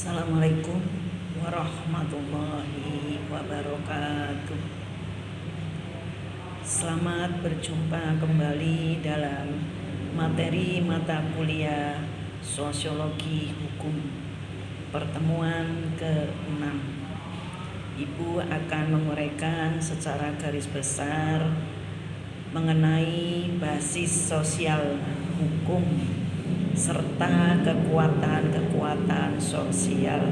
Assalamualaikum warahmatullahi wabarakatuh. Selamat berjumpa kembali dalam materi mata kuliah Sosiologi Hukum pertemuan ke-6. Ibu akan menguraikan secara garis besar mengenai basis sosial hukum serta kekuatan sosial.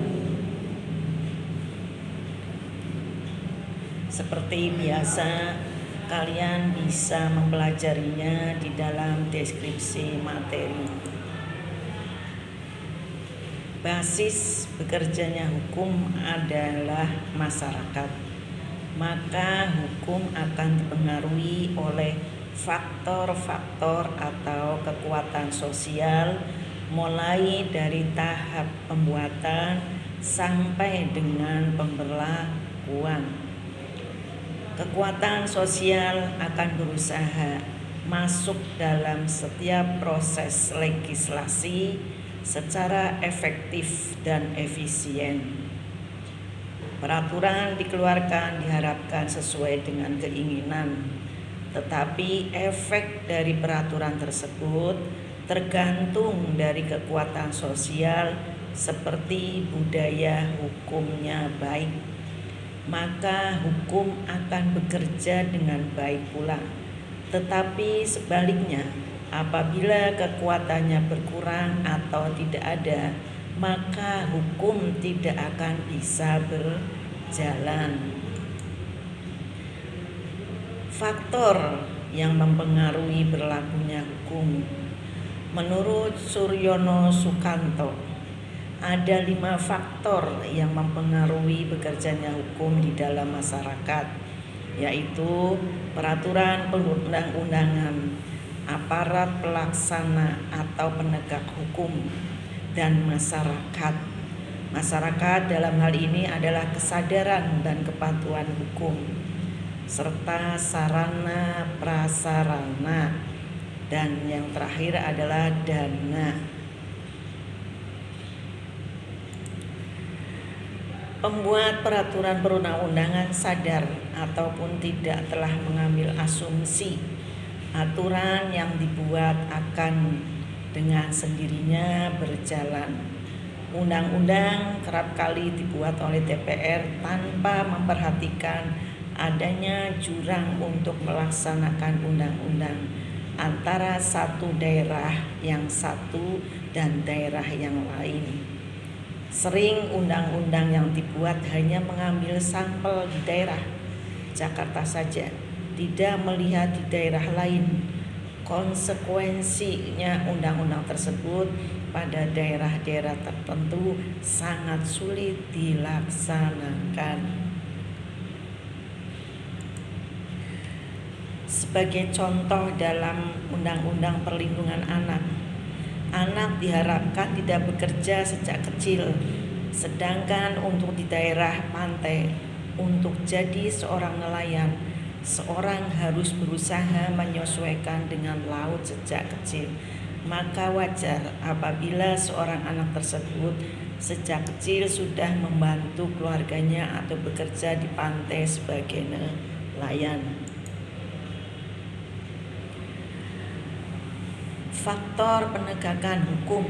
Seperti biasa, kalian bisa mempelajarinya di dalam deskripsi materi. Basis bekerjanya hukum adalah masyarakat, maka hukum akan dipengaruhi oleh faktor-faktor atau kekuatan sosial mulai dari tahap pembuatan sampai dengan pemberlakuan. Kekuatan sosial akan berusaha masuk dalam setiap proses legislasi secara efektif dan efisien. Peraturan dikeluarkan diharapkan sesuai dengan keinginan, tetapi efek dari peraturan tersebut tergantung dari kekuatan sosial seperti budaya hukumnya baik, maka hukum akan bekerja dengan baik pula. Tetapi sebaliknya, apabila kekuatannya berkurang atau tidak ada, maka hukum tidak akan bisa berjalan. Faktor yang mempengaruhi berlakunya hukum, menurut Suryono Sukanto, ada 5 faktor yang mempengaruhi bekerjanya hukum di dalam masyarakat, yaitu peraturan perundang-undangan, aparat pelaksana atau penegak hukum, dan masyarakat. Masyarakat dalam hal ini adalah kesadaran dan kepatuhan hukum, serta sarana prasarana, dan yang terakhir adalah dana. Pembuat peraturan perundang-undangan sadar ataupun tidak telah mengambil asumsi aturan yang dibuat akan dengan sendirinya berjalan. Undang-undang kerap kali dibuat oleh DPR tanpa memperhatikan adanya jurang untuk melaksanakan undang-undang antara satu daerah yang satu dan daerah yang lain. Sering undang-undang yang dibuat hanya mengambil sampel di daerah Jakarta saja, tidak melihat di daerah lain. Konsekuensinya undang-undang tersebut pada daerah-daerah tertentu sangat sulit dilaksanakan. Sebagai contoh dalam Undang-Undang Perlindungan Anak, anak diharapkan tidak bekerja sejak kecil, sedangkan untuk di daerah pantai, untuk jadi seorang nelayan, seorang harus berusaha menyesuaikan dengan laut sejak kecil. Maka wajar apabila seorang anak tersebut sejak kecil sudah membantu keluarganya atau bekerja di pantai sebagai nelayan. Faktor penegakan hukum.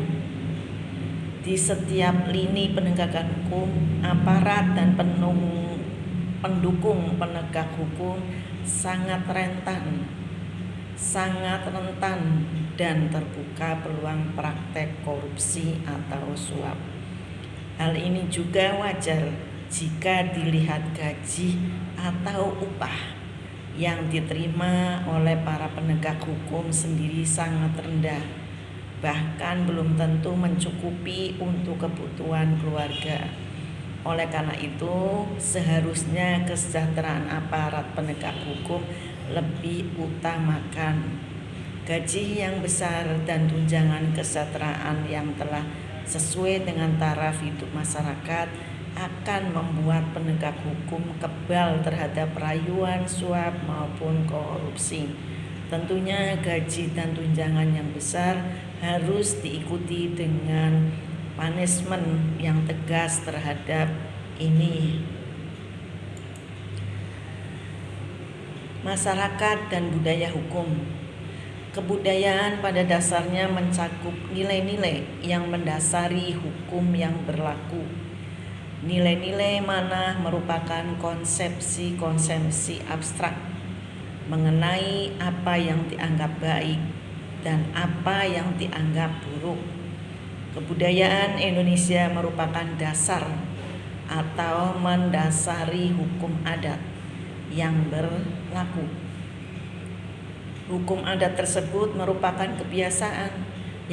Di setiap lini penegakan hukum, aparat dan pendukung penegak hukum sangat rentan dan terbuka peluang praktek korupsi atau suap. Hal ini juga wajar jika dilihat gaji atau upah yang diterima oleh para penegak hukum sendiri sangat rendah, bahkan belum tentu mencukupi untuk kebutuhan keluarga. Oleh karena itu, seharusnya kesejahteraan aparat penegak hukum lebih utamakan. Gaji yang besar dan tunjangan kesejahteraan yang telah sesuai dengan taraf hidup masyarakat akan membuat penegak hukum kebal terhadap rayuan, suap maupun korupsi. Tentunya gaji dan tunjangan yang besar harus diikuti dengan punishment yang tegas terhadap ini. Masyarakat dan budaya hukum. Kebudayaan pada dasarnya mencakup nilai-nilai yang mendasari hukum yang berlaku. Nilai-nilai mana merupakan konsepsi-konsepsi abstrak mengenai apa yang dianggap baik dan apa yang dianggap buruk. Kebudayaan Indonesia merupakan dasar atau mendasari hukum adat yang berlaku. Hukum adat tersebut merupakan kebiasaan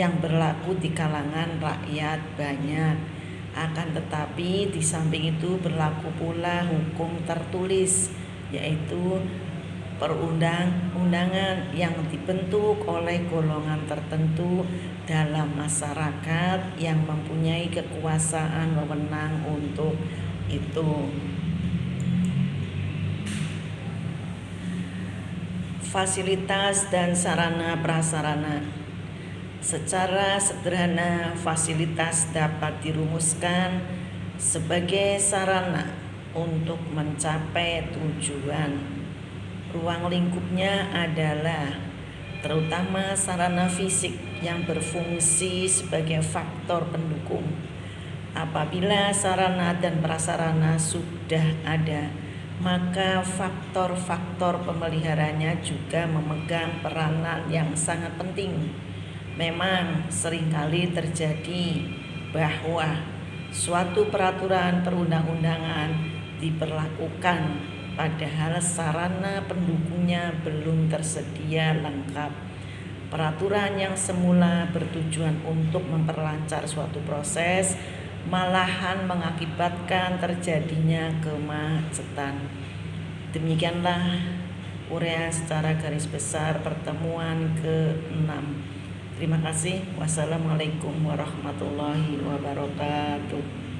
yang berlaku di kalangan rakyat banyak. Akan tetapi di samping itu berlaku pula hukum tertulis, yaitu perundang-undangan yang dibentuk oleh golongan tertentu dalam masyarakat yang mempunyai kekuasaan wewenang untuk itu. Fasilitas dan sarana prasarana. Secara sederhana, fasilitas dapat dirumuskan sebagai sarana untuk mencapai tujuan. Ruang lingkupnya adalah terutama sarana fisik yang berfungsi sebagai faktor pendukung. Apabila sarana dan prasarana sudah ada, maka faktor-faktor pemeliharanya juga memegang peranan yang sangat penting. Memang seringkali terjadi bahwa suatu peraturan perundang-undangan diberlakukan padahal sarana pendukungnya belum tersedia lengkap. Peraturan yang semula bertujuan untuk memperlancar suatu proses malahan mengakibatkan terjadinya kemacetan. Demikianlah uraian secara garis besar pertemuan ke-6. Terima kasih. Wassalamualaikum warahmatullahi wabarakatuh.